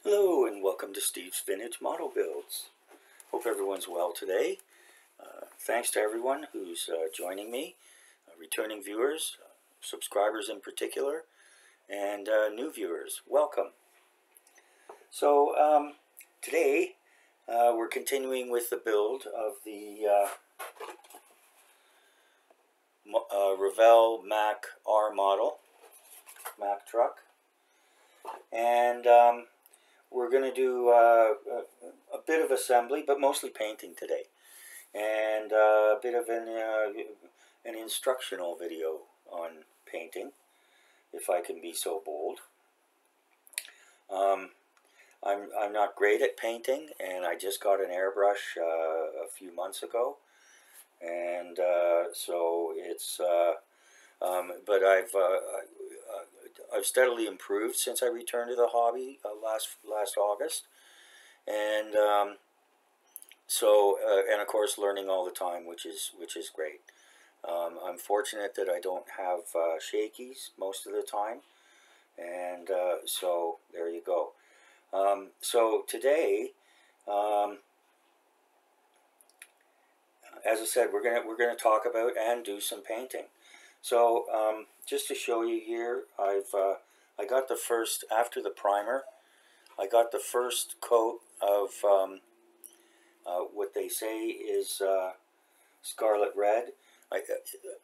Hello and welcome to Steve's Vintage Model Builds. Hope everyone's well today. Thanks to everyone who's joining me, returning viewers, subscribers in particular, and new viewers. Welcome. So today we're continuing with the build of the Revell Mack R model, Mack truck. And we're going to do a bit of assembly, but mostly painting today, and a bit of an instructional video on painting, if I can be so bold. I'm not great at painting, and I just got an airbrush a few months ago, and so it's but I've steadily improved since I returned to the hobby last August, and and of course learning all the time, which is great. I'm fortunate that I don't have shakies most of the time, and so there you go. So today, as I said, we're gonna talk about and do some painting. So just to show you here, I got the first, after the primer, I got the first coat of what they say is scarlet red.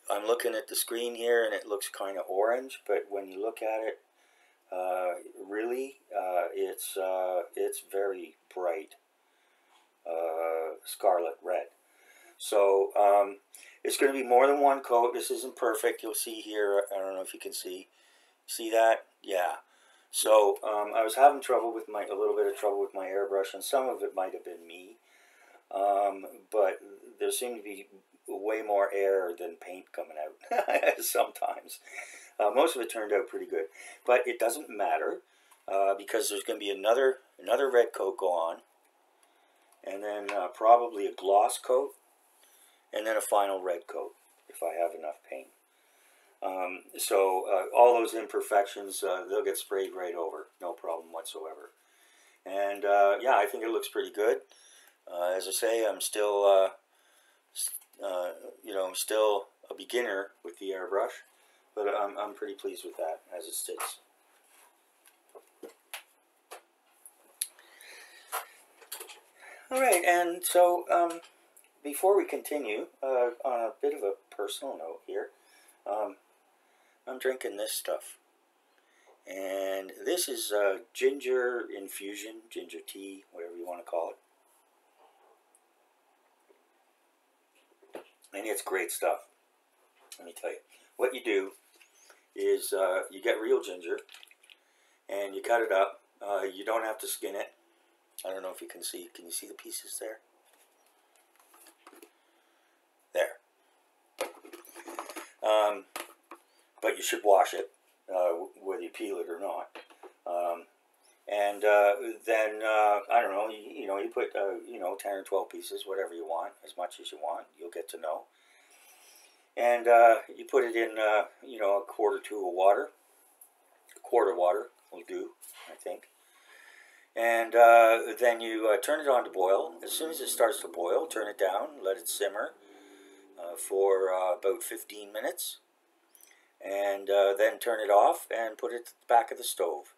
I'm looking at the screen here and it looks kind of orange, but when you look at it, really, it's very bright scarlet red. So it's going to be more than one coat. This isn't perfect. You'll see here. I don't know if you can see that. Yeah. So I was having trouble with a little bit of trouble with my airbrush, and some of it might have been me. But there seemed to be way more air than paint coming out sometimes. Most of it turned out pretty good, but it doesn't matter because there's going to be another red coat go on, and then probably a gloss coat, and then a final red coat if I have enough paint. So all those imperfections, they'll get sprayed right over, no problem whatsoever. And yeah, I think it looks pretty good. As I say, I'm still, still a beginner with the airbrush, but I'm pretty pleased with that as it sits. All right, and so before we continue, on a bit of a personal note here, I'm drinking this stuff, and this is ginger infusion, ginger tea, whatever you want to call it, and it's great stuff. Let me tell you, what you do is you get real ginger, and you cut it up. You don't have to skin it. I don't know if you can see. Can you see the pieces there? There. But you should wash it, whether you peel it or not. And then I don't know. You put 10 or 12 pieces, whatever you want, as much as you want. You'll get to know. And you put it in a quart or two of water. A quart of water will do, I think. And then you turn it on to boil. As soon as it starts to boil, turn it down, let it simmer for about 15 minutes. And then turn it off and put it at the back of the stove.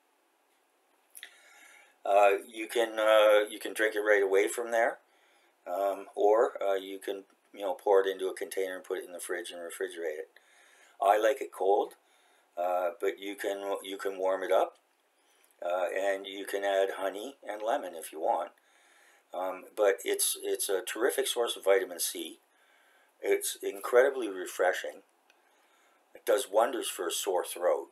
You can drink it right away from there, or you can pour it into a container and put it in the fridge and refrigerate it. I like it cold, but you can warm it up, and you can add honey and lemon if you want. But it's a terrific source of vitamin C. It's incredibly refreshing. It does wonders for a sore throat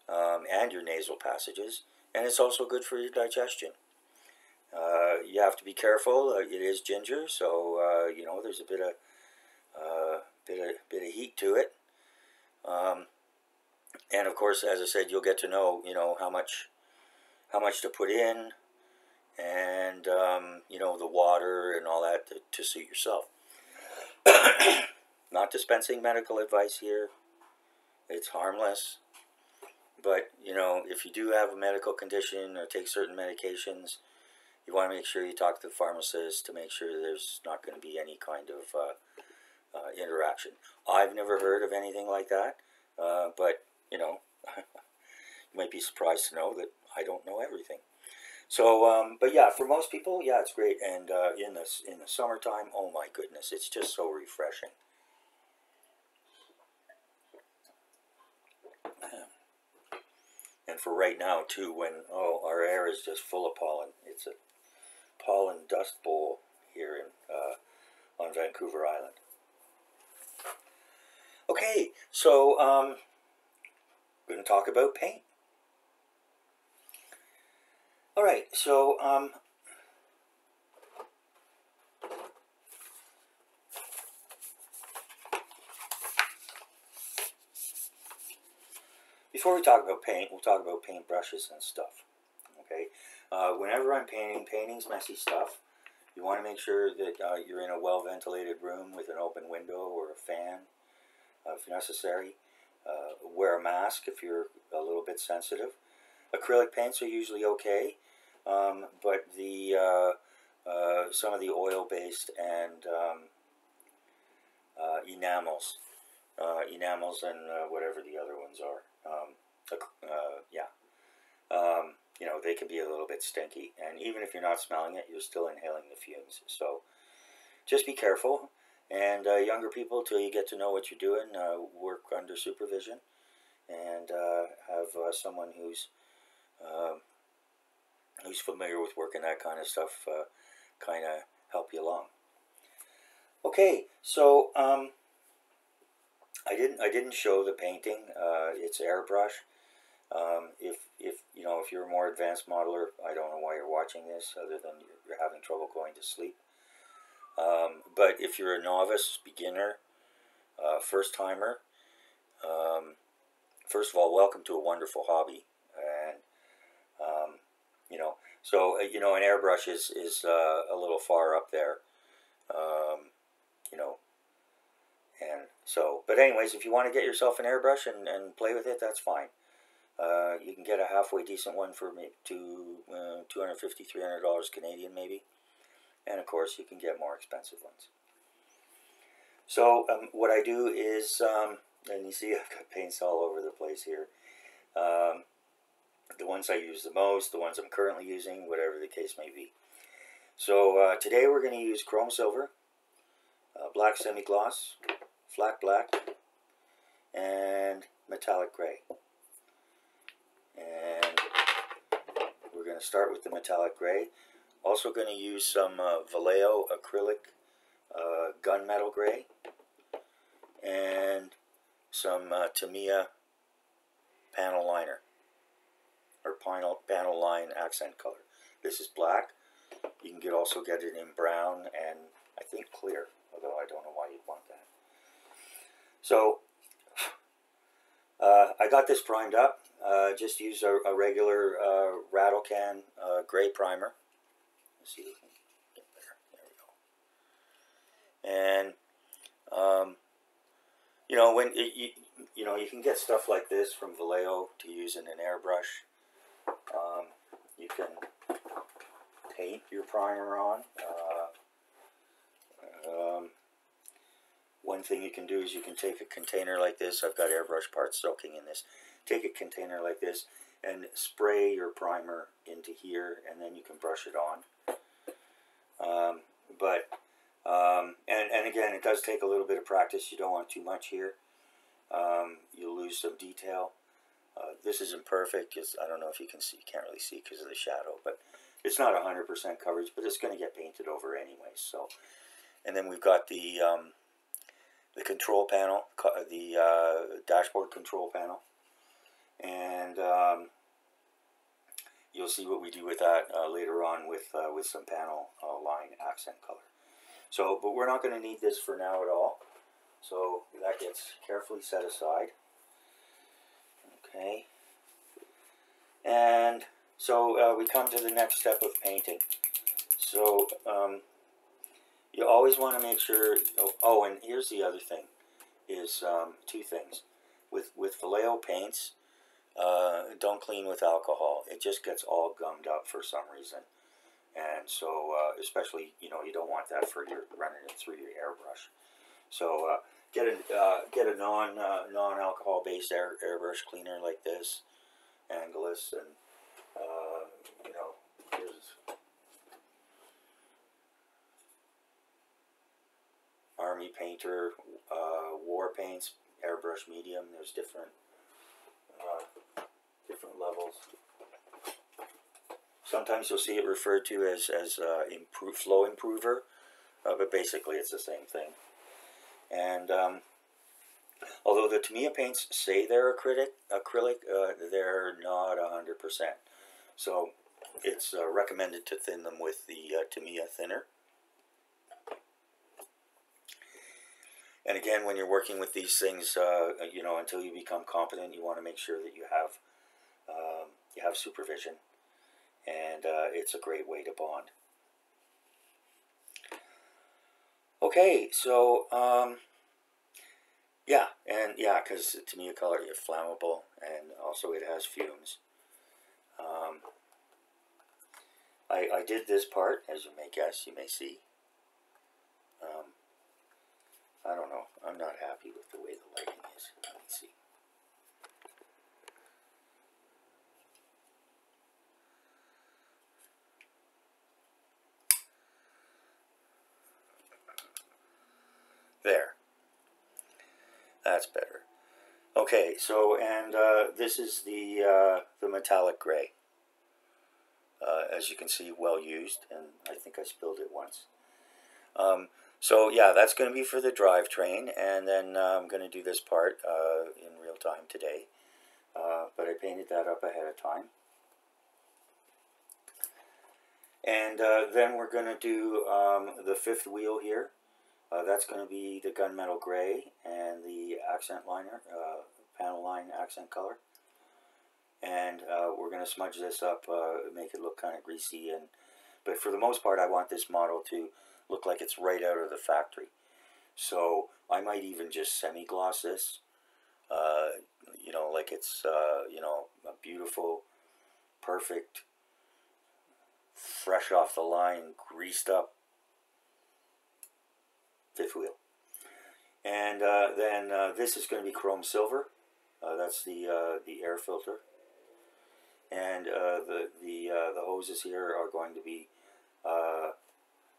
and your nasal passages, and it's also good for your digestion. You have to be careful. It is ginger, so there's a bit of heat to it. And of course, as I said, you'll get to know how much to put in, and the water and all that to suit yourself. Not dispensing medical advice here. It's harmless, but you know, if you do have a medical condition or take certain medications, you want to make sure you talk to the pharmacist to make sure there's not going to be any kind of interaction. I've never heard of anything like that, but you know, you might be surprised to know that I don't know everything. So, but yeah, for most people, yeah, it's great. And in the summertime, oh my goodness, it's just so refreshing. And for right now too, when our air is just full of pollen. It's a pollen dust bowl here in on Vancouver Island. Okay, so we're going to talk about paint. All right, so before we talk about paint, we'll talk about paint brushes and stuff. Okay, whenever I'm painting, painting's messy stuff. You want to make sure that you're in a well-ventilated room with an open window or a fan, if necessary. Wear a mask if you're a little bit sensitive. Acrylic paints are usually okay, but the some of the oil-based and enamels, and whatever the other ones are, yeah. You know, they can be a little bit stinky, and even if you're not smelling it, you're still inhaling the fumes. So just be careful. And younger people, till you get to know what you're doing, work under supervision, and have someone who's familiar with working that kind of stuff, kind of help you along. Okay, so I didn't show the painting. It's airbrush. If you know, if you're a more advanced modeler, I don't know why you're watching this, other than you're having trouble going to sleep. But if you're a novice, beginner, first timer, first of all, welcome to a wonderful hobby. And you know, so you know, an airbrush is a little far up there. You know, and so, but anyways, if you want to get yourself an airbrush and play with it, that's fine. You can get a halfway decent one for maybe $250, $300 Canadian maybe, and of course you can get more expensive ones. So what I do is, and you see I've got paints all over the place here. The ones I use the most, the ones I'm currently using, whatever the case may be. So today we're going to use chrome silver, black semi-gloss, flat black, and metallic gray. And we're going to start with the metallic gray. Also going to use some Vallejo acrylic gunmetal gray and some Tamiya panel liner, or panel line accent color. This is black. You can also get it in brown and I think clear, although I don't know why you'd want that. So I got this primed up. Just use a regular rattle can gray primer. Let's see if we can get there. There we go. And you know, when you know, you can get stuff like this from Vallejo to use in an airbrush. You can paint your primer on. One thing you can do is you can take a container like this. I've got airbrush parts soaking in this. Take a container like this and spray your primer into here, and then you can brush it on. And again, it does take a little bit of practice. You don't want too much here. You'll lose some detail. This isn't perfect. I don't know if you can see. You can't really see because of the shadow, but it's not 100% coverage, but it's going to get painted over anyways. So, and then we've got the control panel, the dashboard control panel, and you'll see what we do with that later on with some panel line accent color. So, but we're not going to need this for now at all. So that gets carefully set aside. Okay. And so we come to the next step of painting. So you always want to make sure. Oh, and here's the other thing: is two things with Vallejo paints. don't clean with alcohol. It just gets all gummed up for some reason. And so, especially, you don't want that for your running it through your airbrush. So get a non-alcohol based airbrush cleaner like this, Angelus, and here's Army Painter, War Paints, airbrush medium. There's different levels. Sometimes you'll see it referred to as flow improver, but basically it's the same thing. And although the Tamiya paints say they're acrylic, they're not 100%. So it's recommended to thin them with the Tamiya thinner. And again, when you're working with these things, until you become competent, you want to make sure that you have supervision, and it's a great way to bond. Okay, so because Tamiya color is flammable, and also it has fumes. I did this part, as you may guess, you may see. I don't know. I'm not happy with the way the lighting is. Let's see. There. That's better. Okay, so, and this is the metallic gray. As you can see, well used, and I think I spilled it once. So yeah, that's going to be for the drivetrain, and then I'm going to do this part in real time today. But I painted that up ahead of time. And then we're going to do the fifth wheel here. That's going to be the gunmetal gray and the accent liner, panel line accent color. And we're going to smudge this up, make it look kind of greasy. But for the most part, I want this model to look like it's right out of the factory. So I might even just semi-gloss this, like it's, a beautiful, perfect, fresh off the line, greased up fifth wheel. And then this is going to be chrome silver. That's the air filter. And the hoses here are going to be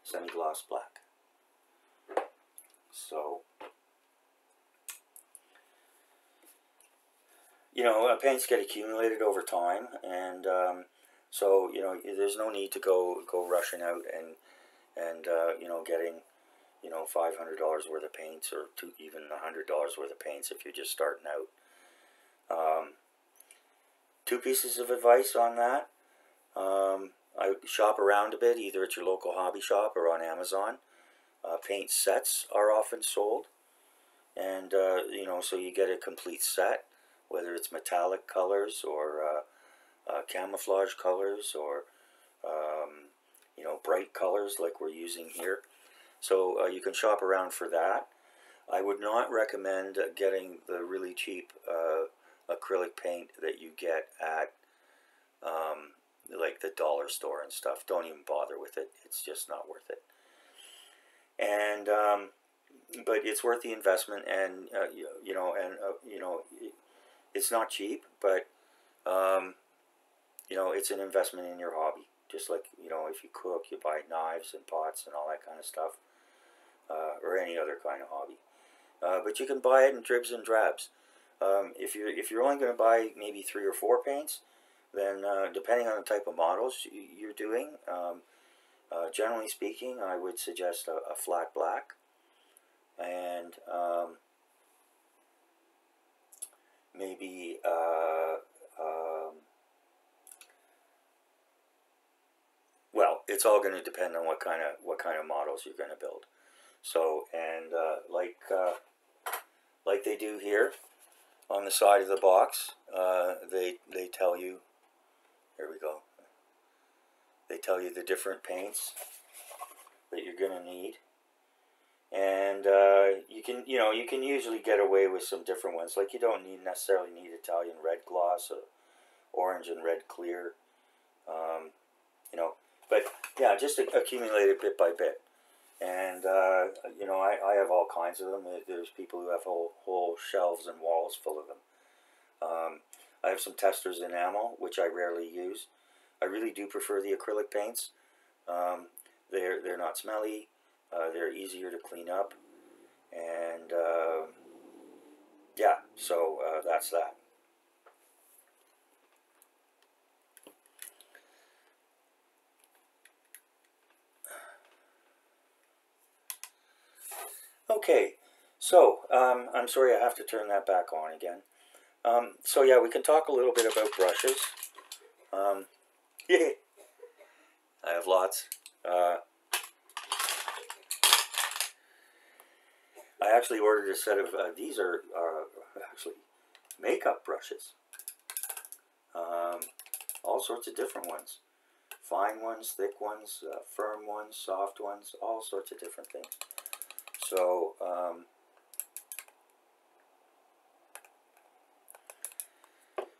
semi-gloss black. So, paints get accumulated over time, and so there's no need to go rushing out and getting $500 worth of paints, or even $100 worth of paints if you're just starting out. Two pieces of advice on that. I shop around a bit, either at your local hobby shop or on Amazon. Paint sets are often sold, and so you get a complete set, whether it's metallic colors or camouflage colors, or bright colors like we're using here. So you can shop around for that. I would not recommend getting the really cheap acrylic paint that you get at like the dollar store and stuff. Don't even bother with it. It's just not worth it. And but it's worth the investment, and it's not cheap, but it's an investment in your hobby. Just like if you cook, you buy knives and pots and all that kind of stuff, or any other kind of hobby. But you can buy it in dribs and drabs. If you're only going to buy maybe 3 or 4 paints, then depending on the type of models you're doing, generally speaking, I would suggest a flat black, and maybe well, it's all going to depend on what kind of models you're going to build. So, and like they do here on the side of the box, they tell you. Here we go. They tell you the different paints that you're going to need, And you can usually get away with some different ones. Like, you don't necessarily need Italian red gloss or orange and red clear. Um, but yeah, just accumulate it bit by bit. And I have all kinds of them. There's people who have whole shelves and walls full of them. I have some Testors enamel, which I rarely use. I really do prefer the acrylic paints. They're not smelly. They're easier to clean up, and yeah, so that's that. Okay, so I'm sorry I have to turn that back on again. So yeah, we can talk a little bit about brushes. Yeah, I have lots. I actually ordered a set of these are actually makeup brushes. All sorts of different ones. Fine ones, thick ones, firm ones, soft ones, all sorts of different things. So,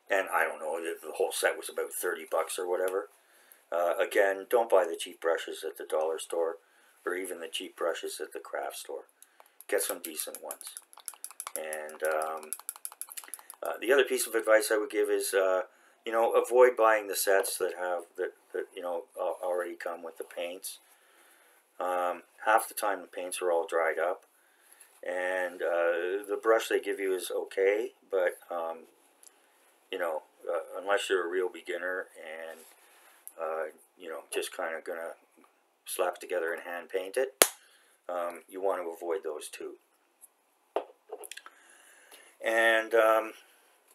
and I don't know, the whole set was about 30 bucks or whatever. Again, don't buy the cheap brushes at the dollar store or even the cheap brushes at the craft store. Get some decent ones. And the other piece of advice I would give is, avoid buying the sets that already come with the paints. Half the time the paints are all dried up, and the brush they give you is okay, but unless you're a real beginner and just kind of gonna slap together and hand paint it, you want to avoid those too. And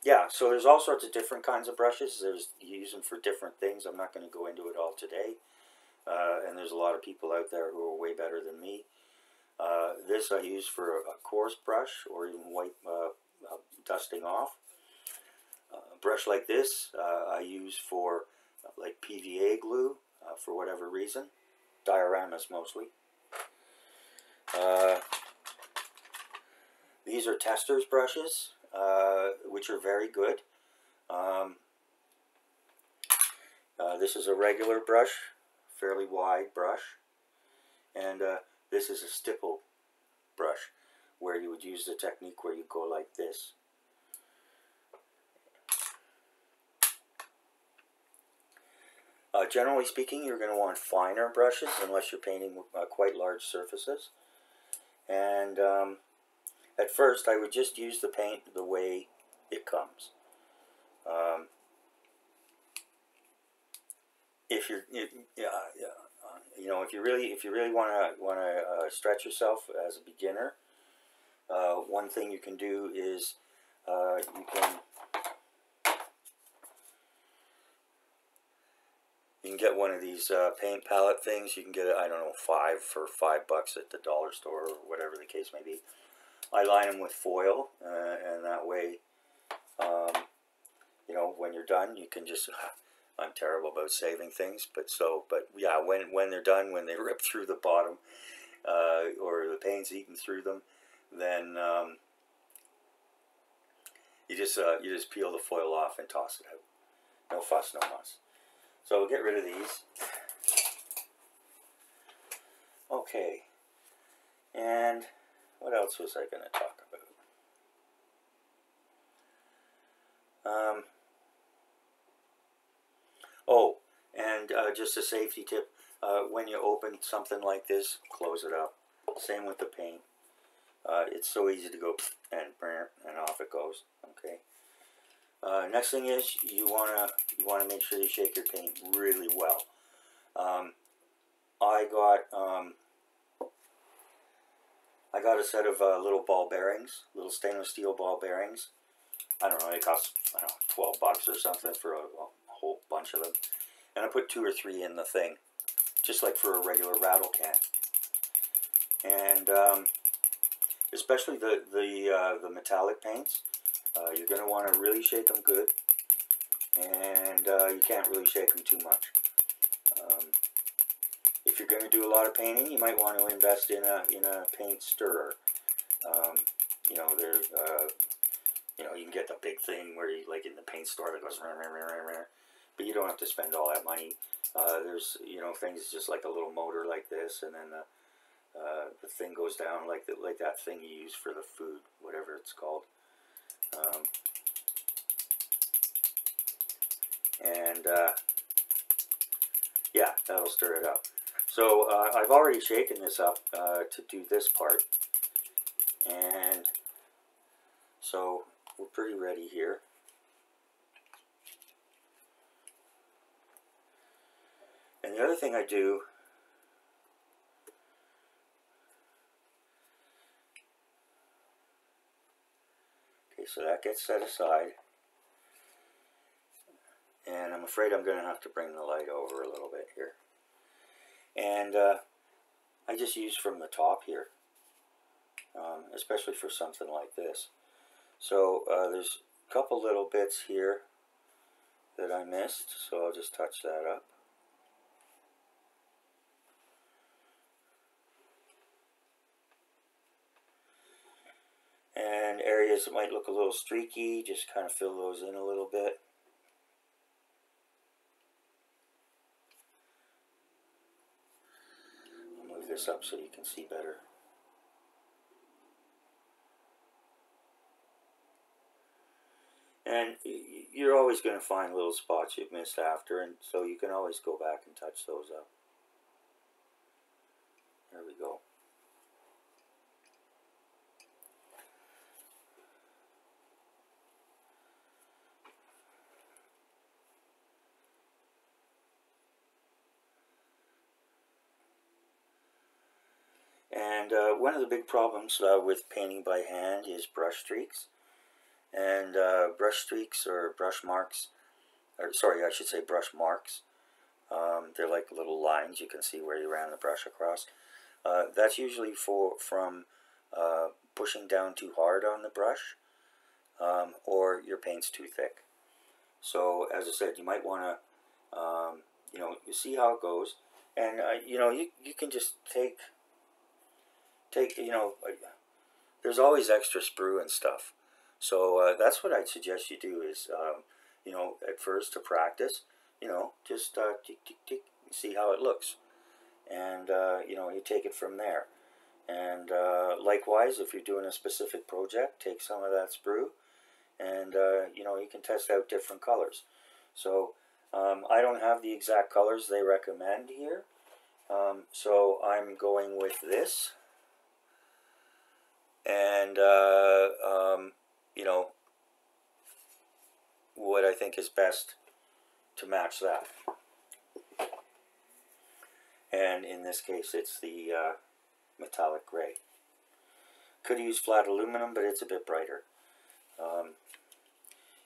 yeah, so there's all sorts of different kinds of brushes. You use them for different things. I'm not going to go into it all today. And there's a lot of people out there who are way better than me. This I use for a coarse brush or even white dusting off. A brush like this I use for like PVA glue for whatever reason. Dioramas mostly. These are Testors brushes, which are very good. This is a regular brush, fairly wide brush, and this is a stipple brush, where you would use the technique where you go like this. Generally speaking, you're going to want finer brushes unless you're painting quite large surfaces. And at first, I would just use the paint the way it comes. If you really want to stretch yourself as a beginner, one thing you can do is you can get one of these paint palette things. You can get it, I don't know, for $5 at the dollar store or whatever the case may be. I line them with foil, and that way, when you're done, you can just. I'm terrible about saving things, but yeah, when they're done, when they rip through the bottom, or the paint's eaten through them, then you just peel the foil off and toss it out. No fuss, no muss. So we'll get rid of these. Okay, and what else was I going to talk about? Oh, and just a safety tip, when you open something like this, close it up. Same with the paint. It's so easy to go and off it goes. Okay. Next thing is you wanna make sure you shake your paint really well. I got a set of little ball bearings, little stainless steel ball bearings. I don't know, they cost, I don't know, $12 or something for a whole bunch of them. And I put 2 or 3 in the thing, just like for a regular rattle can. And especially the metallic paints, you're going to want to really shake them good, and you can't really shake them too much. if you're going to do a lot of painting, you might want to invest in a paint stirrer. You know, you know, you can get the big thing where you, like in the paint store, that goes rah, rah, rah, rah, rah. But you don't have to spend all that money. There's, you know, things just like a little motor like this, and then the thing goes down like that thing you use for the food, whatever it's called. And yeah, that'll stir it up. So I've already shaken this up to do this part, and so we're pretty ready here. And the other thing I do, okay, so that gets set aside, and I'm afraid I'm going to have to bring the light over a little bit here. And I just use from the top here, especially for something like this. So there's a couple little bits here that I missed, so I'll just touch that up. And areas that might look a little streaky, just kind of fill those in a little bit. I'll move this up so you can see better. And you're always going to find little spots you've missed after, and so you can always go back and touch those up. There we go. And one of the big problems with painting by hand is brush streaks. And brush streaks or brush marks, or sorry, I should say brush marks. They're like little lines you can see where you ran the brush across. That's usually from pushing down too hard on the brush, or your paint's too thick. So as I said, you might want to, you know, you see how it goes, and you know, you can just take, you know, there's always extra sprue and stuff. So that's what I'd suggest you do is, you know, at first to practice, you know, just tick, tick, tick, see how it looks. And, you know, you take it from there. And likewise, if you're doing a specific project, take some of that sprue, and, you know, you can test out different colors. So I don't have the exact colors they recommend here. So I'm going with this. And, you know, what I think is best to match that. And in this case, it's the metallic gray. Could use flat aluminum, but it's a bit brighter.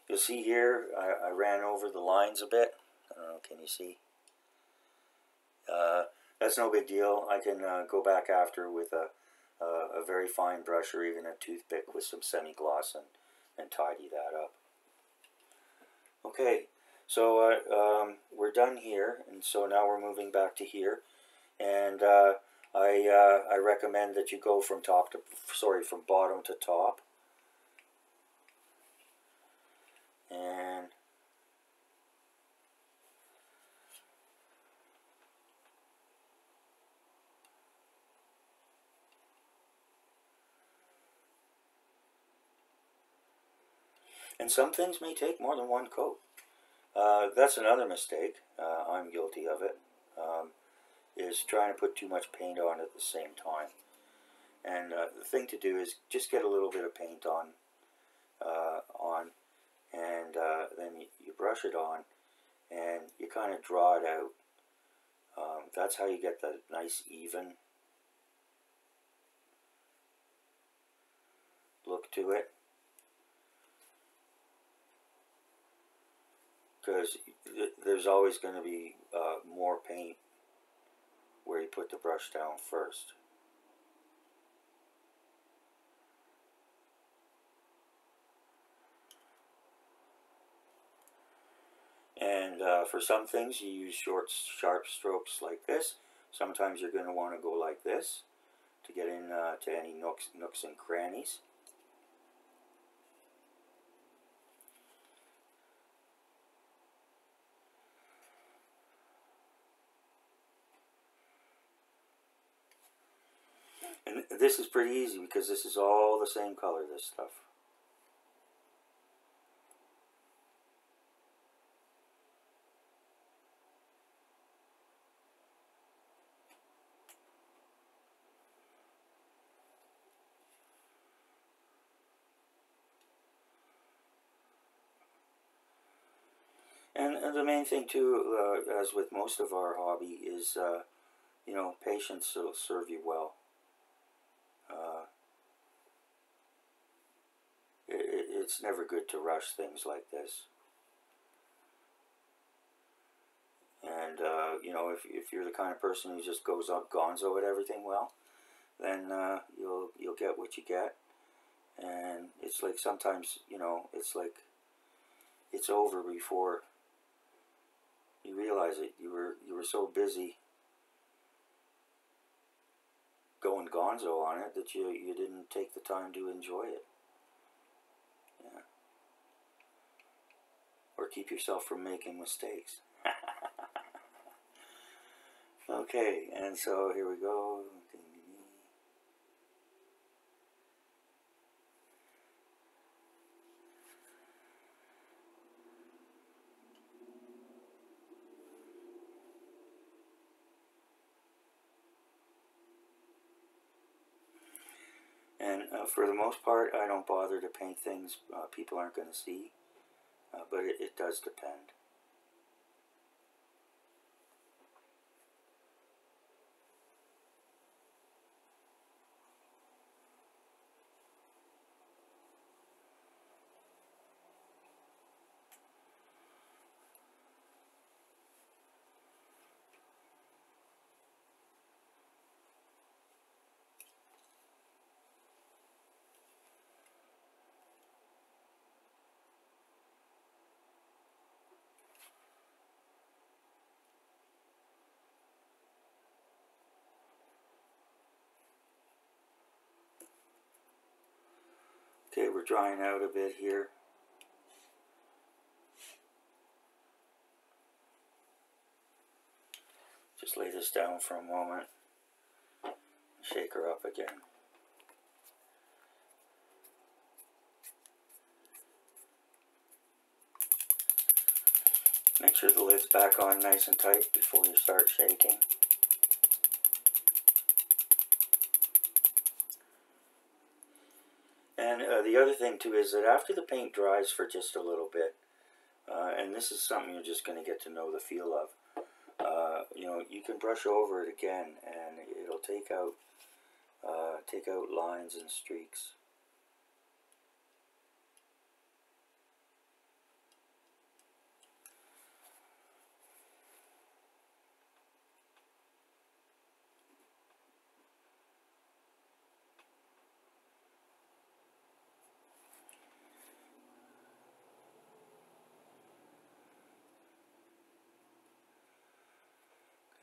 You'll see here, I ran over the lines a bit. I don't know, can you see? That's no big deal. I can go back after with a very fine brush or even a toothpick with some semi-gloss and tidy that up. Okay, so we're done here, and so now we're moving back to here, and I recommend that you go from from bottom to top, and some things may take more than one coat. That's another mistake. I'm guilty of it. Is trying to put too much paint on at the same time. And the thing to do is just get a little bit of paint on, and then you brush it on, and you kind of draw it out. That's how you get the nice even look to it. Because there's always going to be more paint where you put the brush down first. And for some things you use short, sharp strokes like this. Sometimes you're going to want to go like this to get in to any nooks and crannies. And this is pretty easy because this is all the same color, this stuff. And the main thing too, as with most of our hobby, is you know, patience will serve you well. It's never good to rush things like this. And you know, if you're the kind of person who just goes up gonzo at everything, well, then you'll get what you get. And it's like sometimes, you know, it's like it's over before you realize it. You were so busy going gonzo on it that you didn't take the time to enjoy it. Yeah. Or keep yourself from making mistakes. Okay, and so here we go. And for the most part, I don't bother to paint things people aren't going to see, but it does depend. Okay, we're drying out a bit here. Just lay this down for a moment. Shake her up again. Make sure the lid's back on nice and tight before you start shaking. And the other thing too is that after the paint dries for just a little bit, and this is something you're just going to get to know the feel of, you know, you can brush over it again and it'll take out lines and streaks.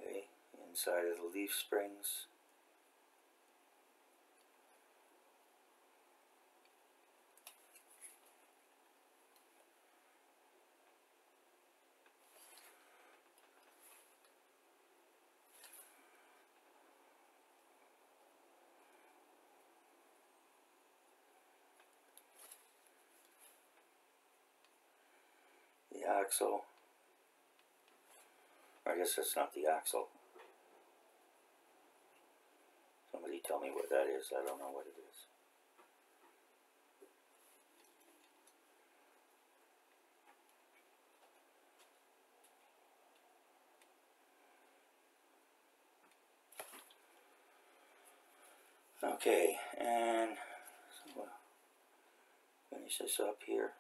Okay, inside of the leaf springs. The axle. I guess that's not the axle. Somebody tell me what that is. I don't know what it is. Okay, and so finish this up here.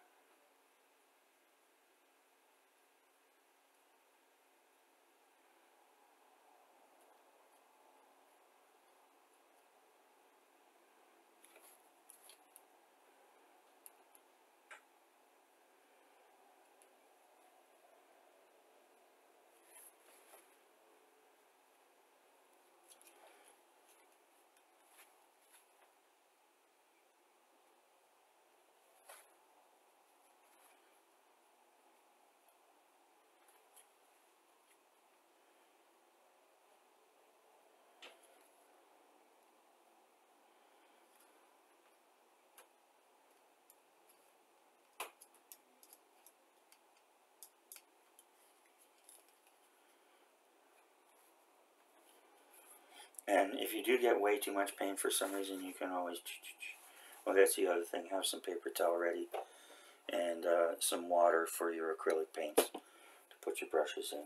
And if you do get way too much paint for some reason, you can always, well, that's the other thing, have some paper towel ready and some water for your acrylic paints to put your brushes in.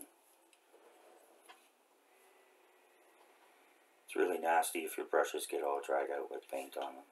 It's really nasty if your brushes get all dried out with paint on them.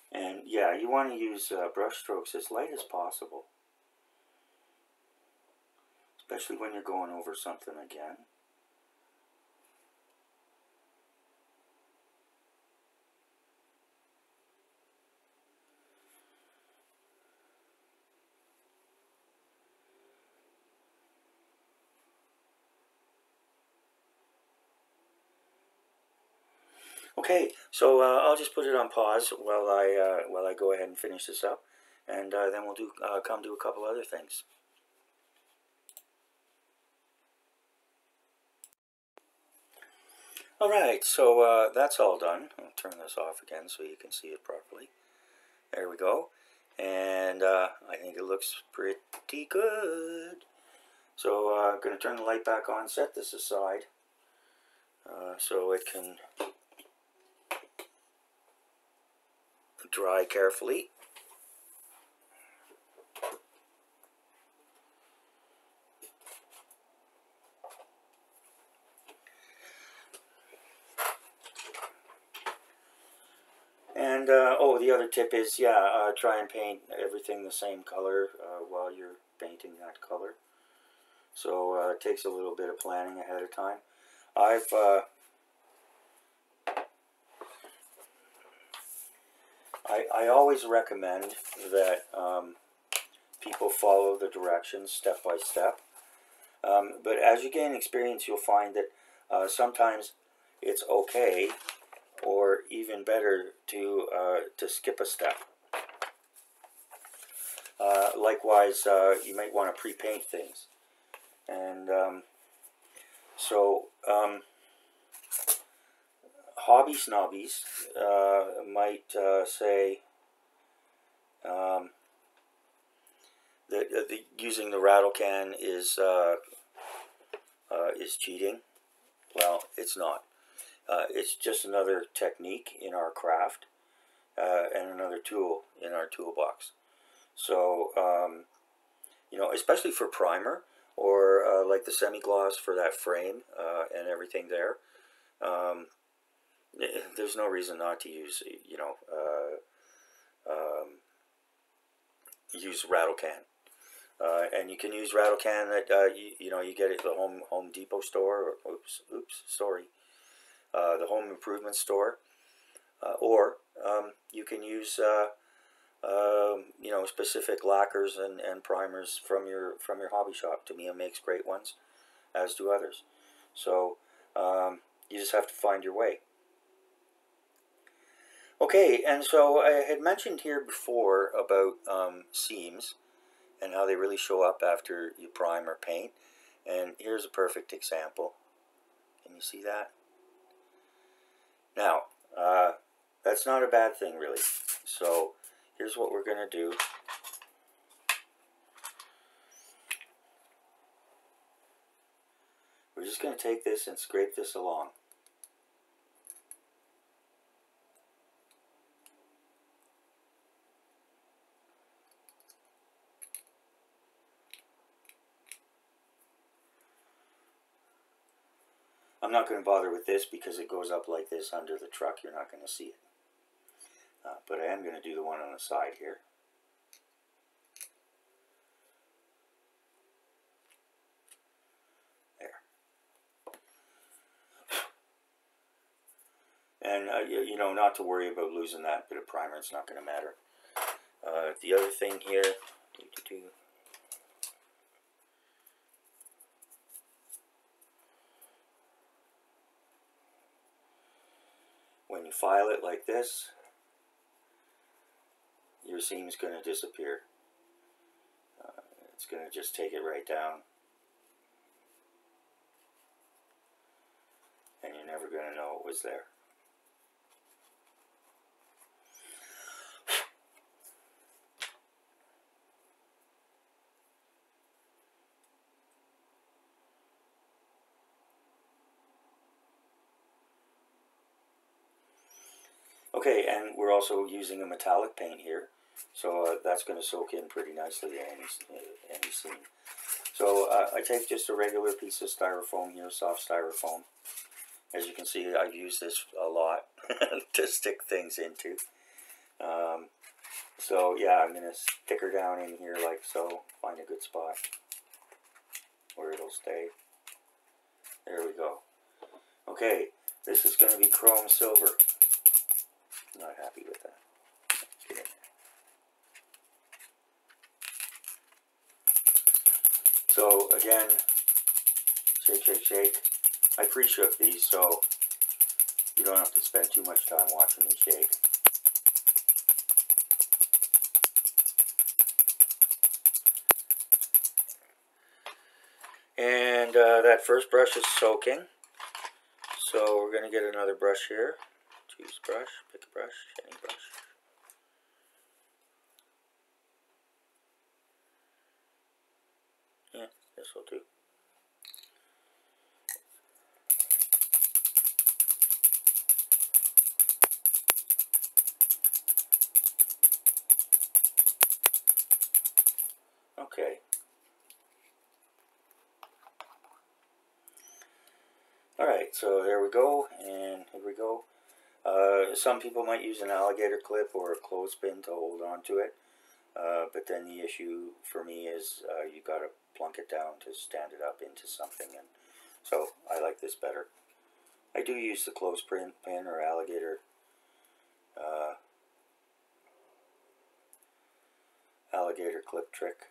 And yeah, you want to use brush strokes as light as possible, especially when you're going over something again. Okay, so I'll just put it on pause while I go ahead and finish this up, and then we'll come to a couple other things. All right, so that's all done. I'll turn this off again so you can see it properly. There we go, and I think it looks pretty good. So I'm going to turn the light back on, set this aside so it can dry carefully. And oh, the other tip is, yeah, try and paint everything the same color while you're painting that color. So it takes a little bit of planning ahead of time. I always recommend that people follow the directions step by step. But as you gain experience, you'll find that sometimes it's okay, or even better, to skip a step. Likewise, you might want to pre-paint things. And hobby snobbies might say that using the rattle can is cheating. Well, it's not. It's just another technique in our craft and another tool in our toolbox. So, you know, especially for primer or like the semi-gloss for that frame and everything there, there's no reason not to use, you know, use rattle can. And you can use rattle can that you know, you get it at the Home Depot store, or the Home Improvement store, or you can use you know, specific lacquers and primers from your hobby shop. Tamiya makes great ones, as do others. So you just have to find your way. Okay, and so I had mentioned here before about seams and how they really show up after you prime or paint. And here's a perfect example. Can you see that? Now, that's not a bad thing, really. So here's what we're going to do. We're just going to take this and scrape this along. I'm not going to bother with this because it goes up like this under the truck. You're not going to see it. But I am going to do the one on the side here. And you know, not to worry about losing that bit of primer. It's not going to matter. The other thing here, when you file it like this, your seam is going to disappear. It's going to just take it right down. And you're never going to know it was there. Okay, and we're also using a metallic paint here, so that's going to soak in pretty nicely to any seam. So I take just a regular piece of styrofoam here, soft styrofoam. As you can see, I've used this a lot to stick things into. So yeah, I'm going to stick her down in here like so, find a good spot where it'll stay. There we go. Okay, this is going to be chrome silver. Not happy with that. Get in there. So again, shake, shake, shake. I pre-shook these so you don't have to spend too much time watching me shake. And that first brush is soaking. So we're going to get another brush here. Choose brush, pick a brush, any brush. Yeah, this will do. Okay. Alright, so there we go, and here we go. Some people might use an alligator clip or a clothespin to hold on to it, but then the issue for me is you got to plunk it down to stand it up into something, and so I like this better. I do use the clothespin or alligator clip trick.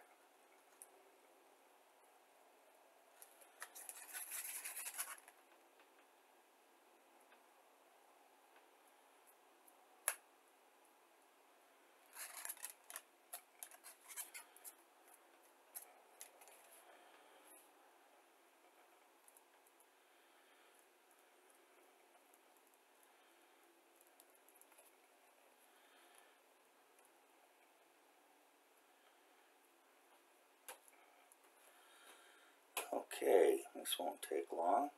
Okay, this won't take long.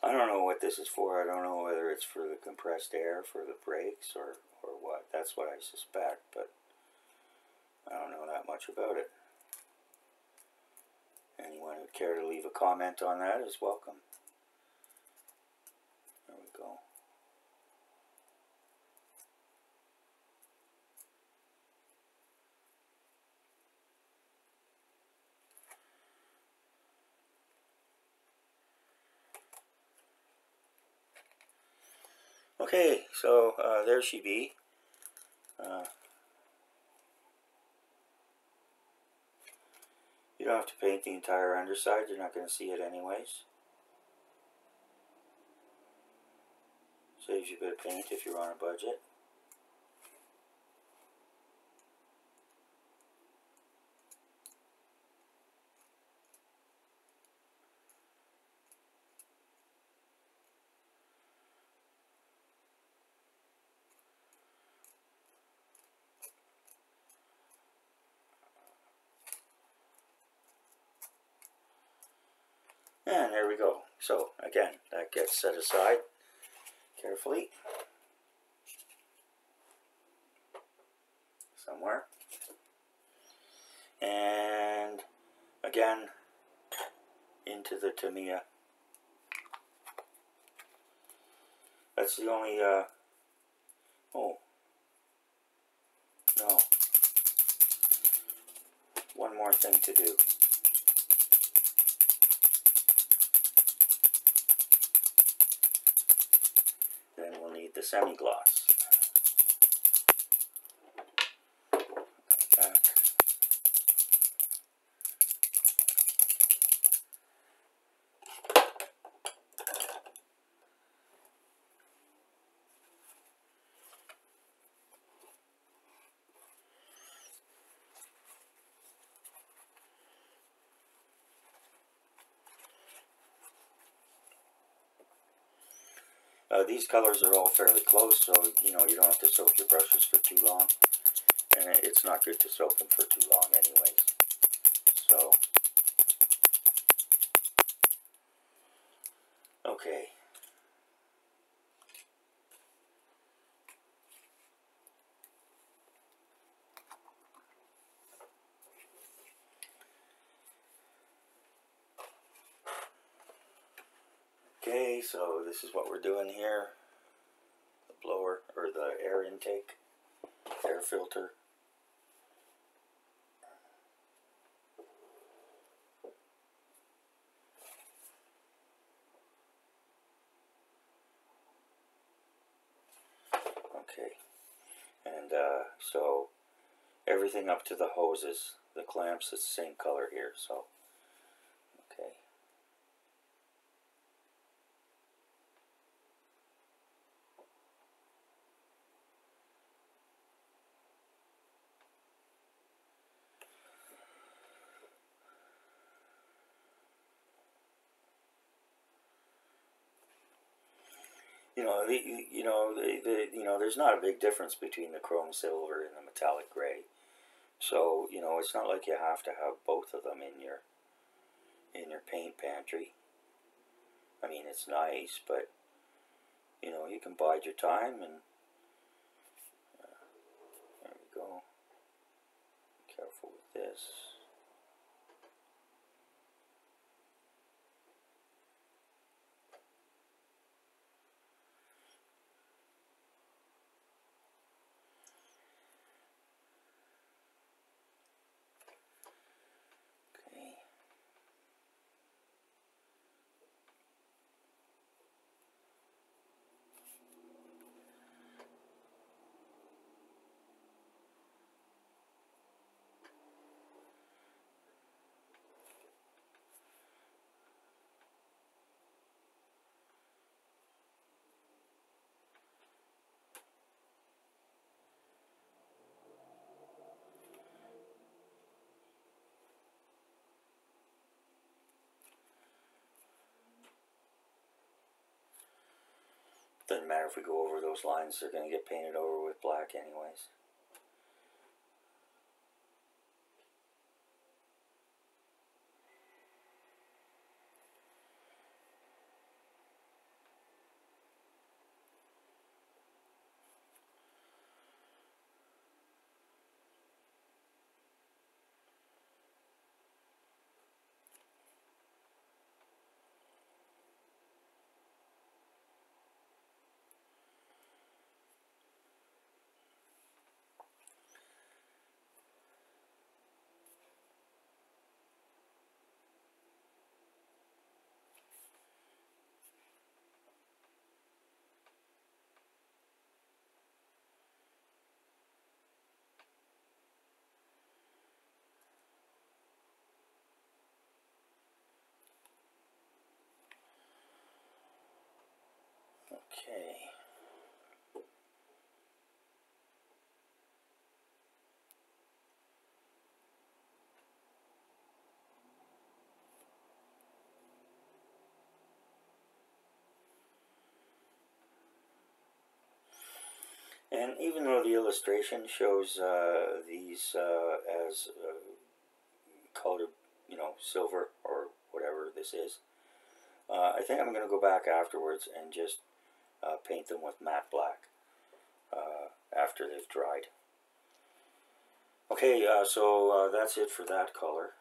I don't know what this is for. I don't know whether it's for the compressed air for the brakes or what. That's what I suspect, but I don't know that much about it. Anyone who'd care to leave a comment on that is welcome. There we go. Okay, so there she be. You don't have to paint the entire underside. You're not going to see it anyways. Saves you a bit of paint if you're on a budget. And there we go. So again, that gets set aside carefully somewhere. And again, into the Tamiya. That's the only, oh, no. One more thing to do. Then we'll need the semi-gloss. These colors are all fairly close, so you know you don't have to soak your brushes for too long, and it's not good to soak them for too long anyways. So, okay. Okay, so this is what we're doing here. The blower, or the air intake, air filter. Okay, and so everything up to the hoses, the clamps, it's the same color here, so, okay. There's not a big difference between the chrome silver and the metallic gray. So, it's not like you have to have both of them in your paint pantry. I mean, it's nice, but you can bide your time, and there we go. Careful with this. Doesn't matter if we go over those lines, they're going to get painted over with black anyways. Okay. And even though the illustration shows these as colored, silver or whatever this is, I think I'm going to go back afterwards and just paint them with matte black after they've dried. Okay, so that's it for that color.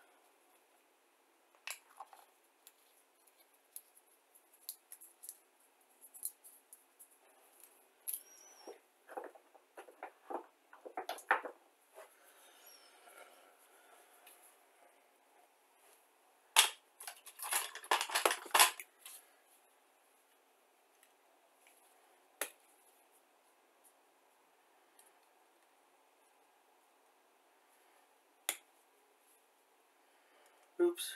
Oops.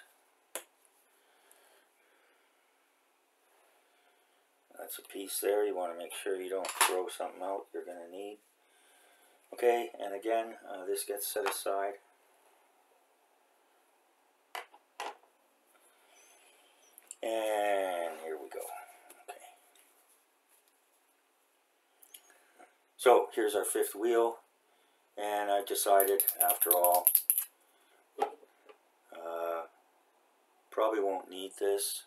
That's a piece there. You want to make sure you don't throw something out you're going to need. Okay, and again, this gets set aside. And here we go. Okay. So here's our fifth wheel, and I decided, after all, probably won't need this.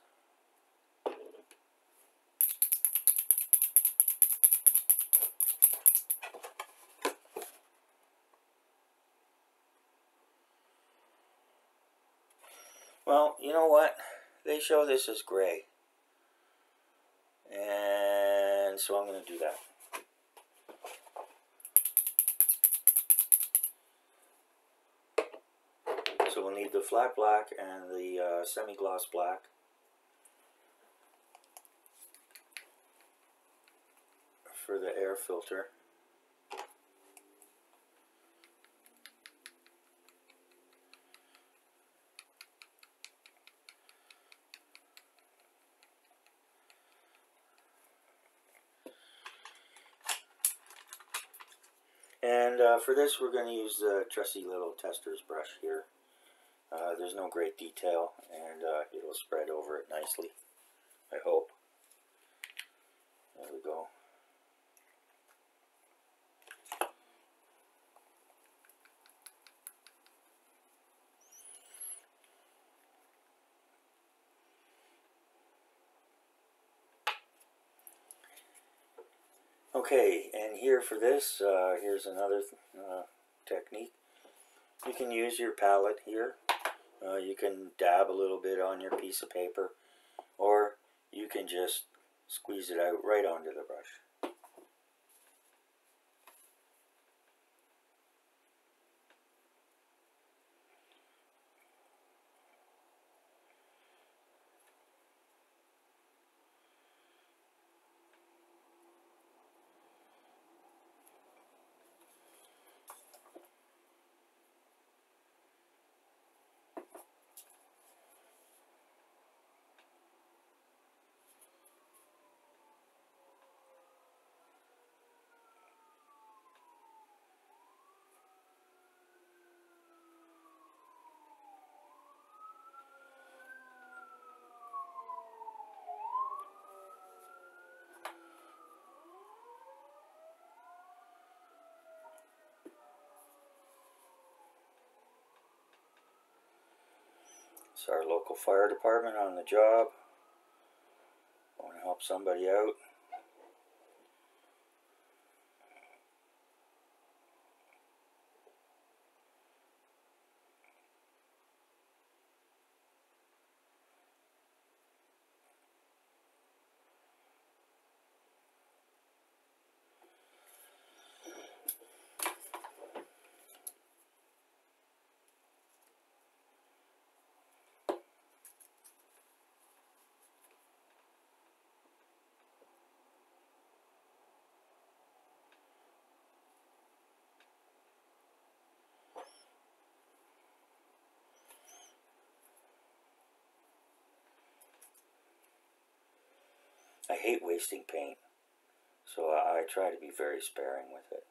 Well, you know what? They show this as gray. And so I'm going to do that. So we'll need the flat black and the semi-gloss black. For the air filter. And for this we're going to use the trusty little tester's brush here. There's no great detail, and it'll spread over it nicely, I hope. There we go. Okay, and here for this, here's another technique. You can use your palette here. You can dab a little bit on your piece of paper, or you can just squeeze it out right onto the brush. It's our local fire department on the job. I want to help somebody out. I hate wasting paint, so I try to be very sparing with it.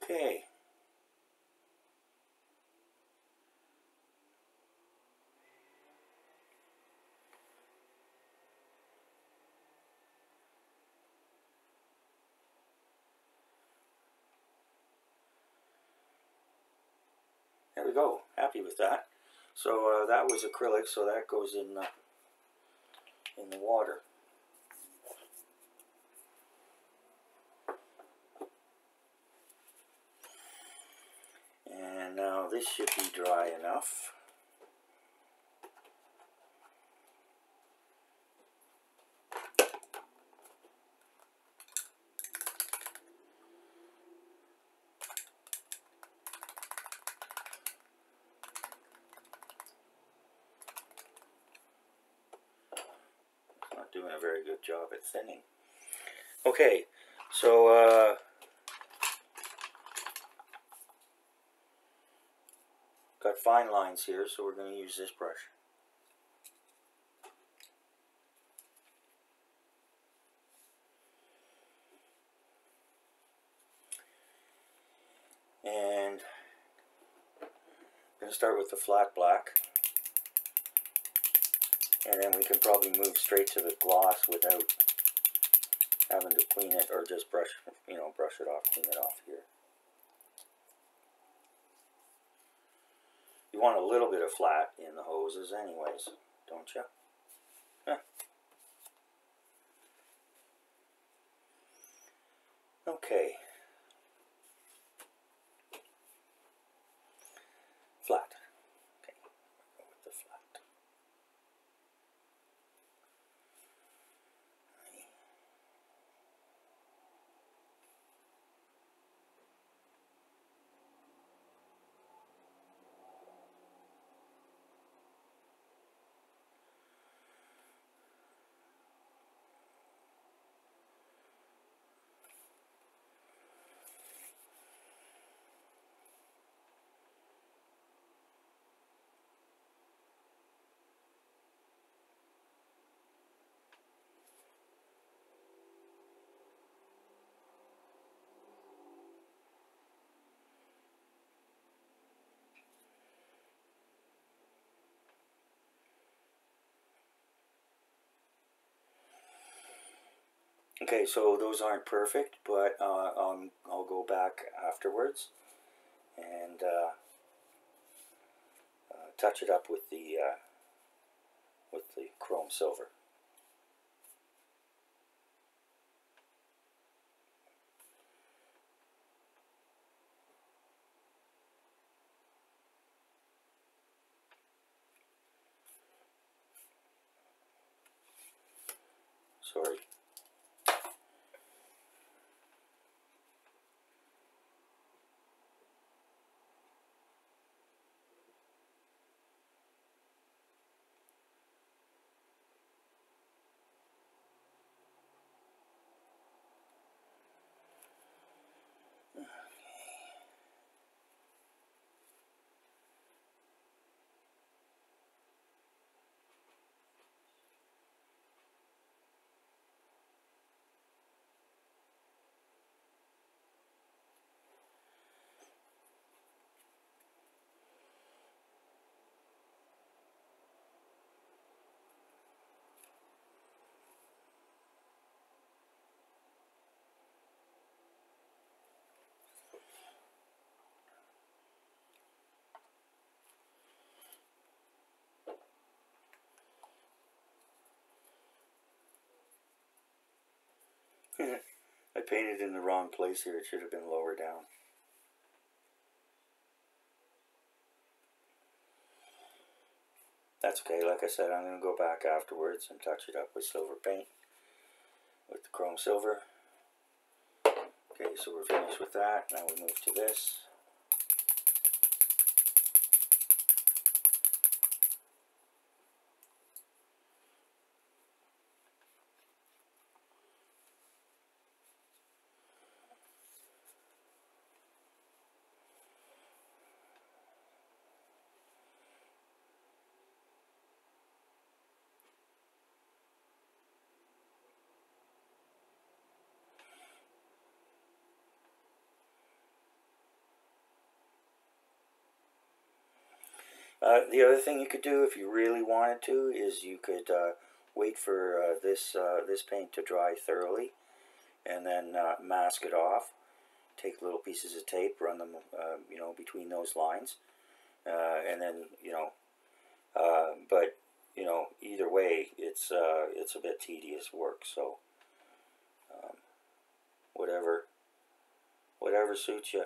Okay. There we go. Happy with that. So that was acrylic, so that goes in the water. Now this should be dry enough. Not doing a very good job at thinning. Okay, so got fine lines here, so we're going to use this brush. And I'm going to start with the flat black, and then we can probably move straight to the gloss without having to clean it, or just brush, brush it off, clean it off here. You want a little bit of flat in the hoses anyways, don't you? Huh. Okay. Flat. Okay, go with the flat. Okay, so those aren't perfect, but I'll go back afterwards and touch it up with the chrome silver. Sorry. I painted in the wrong place here. It should have been lower down. That's okay. Like I said, I'm going to go back afterwards and touch it up with silver paint, with the chrome silver. Okay, so we're finished with that. Now we move to this. The other thing you could do if you really wanted to is you could wait for this paint to dry thoroughly and then mask it off. Take little pieces of tape, run them between those lines, and then but either way it's a bit tedious work, so whatever suits you.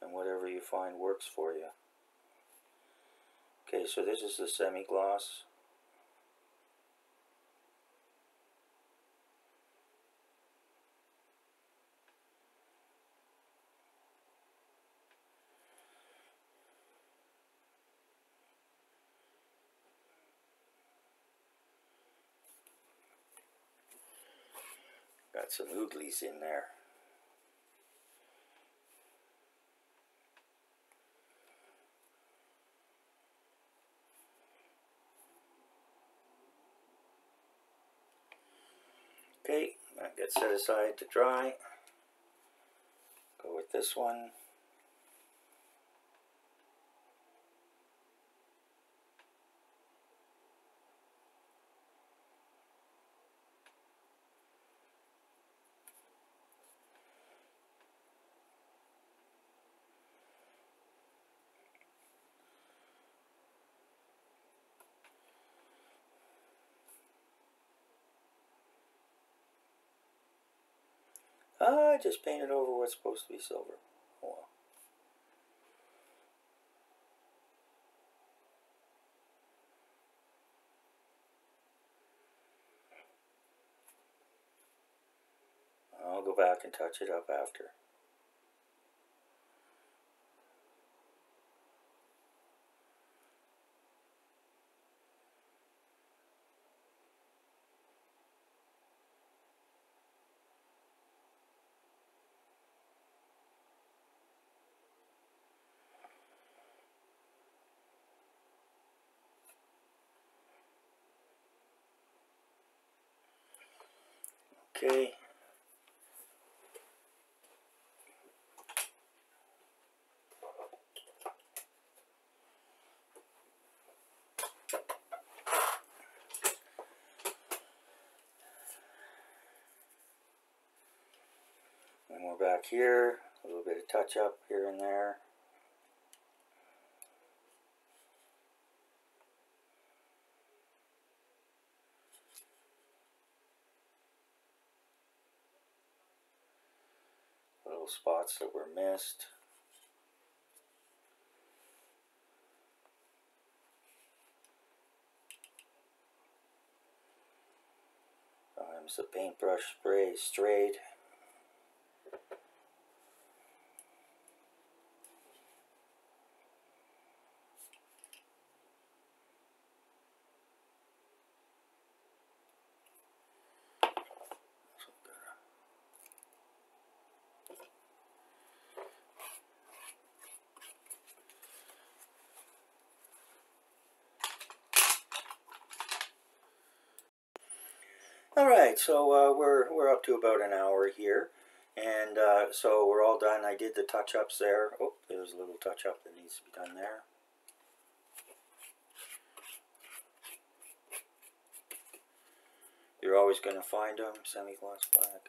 and whatever you find works for you. Okay, so this is the semi-gloss. Got some ooglies in there. Okay, that gets set aside to dry. Go with this one. I just painted over what's supposed to be silver. Oh well. I'll go back and touch it up after. Okay. And we're back here. A little bit of touch up here and there. Little spots that were missed. Sometimes the paintbrush spray strayed. Alright, so we're up to about an hour here, and so we're all done. I did the touch-ups there. Oh, there's a little touch-up that needs to be done there. You're always going to find them, semi-gloss black.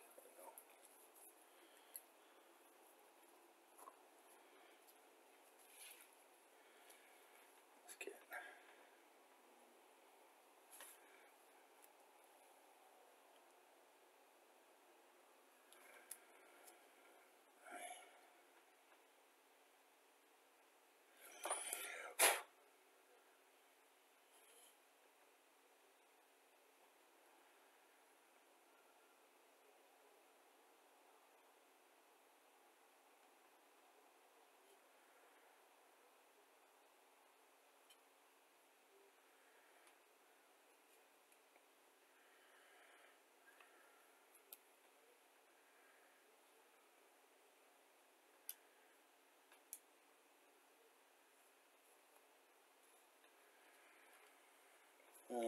And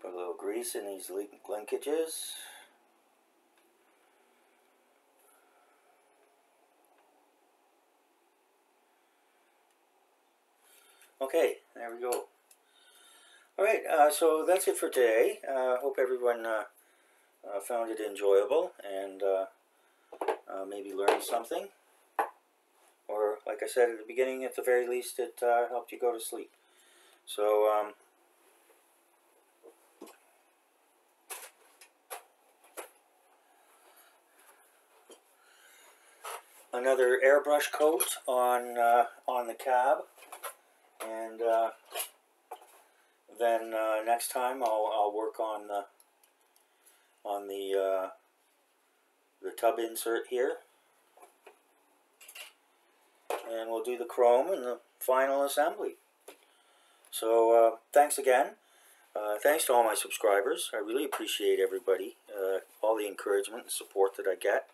put a little grease in these linkages. Okay, there we go. Alright, so that's it for today. Hope everyone found it enjoyable and maybe learned something. Or, like like I said at the beginning, at the very least, it helped you go to sleep. So, another airbrush coat on the cab, and then next time I'll work on the tub insert here, and we'll do the chrome and the final assembly. So thanks again. Thanks to all my subscribers. I really appreciate everybody, all the encouragement and support that I get,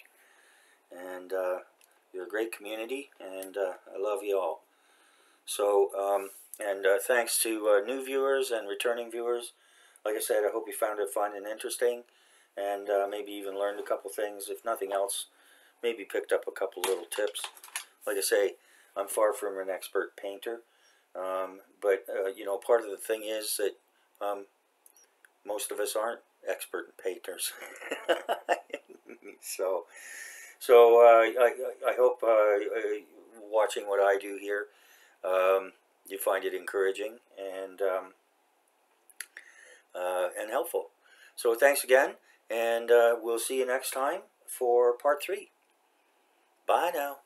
and you're a great community, and I love you all. So thanks to new viewers and returning viewers. Like I said, I hope you found it fun and interesting, and maybe even learned a couple things. If nothing else, maybe picked up a couple little tips. Like I say, I'm far from an expert painter, but you know, part of the thing is that most of us aren't expert painters. So I hope watching what I do here, you find it encouraging and helpful. So thanks again, and we'll see you next time for part 3. Bye now.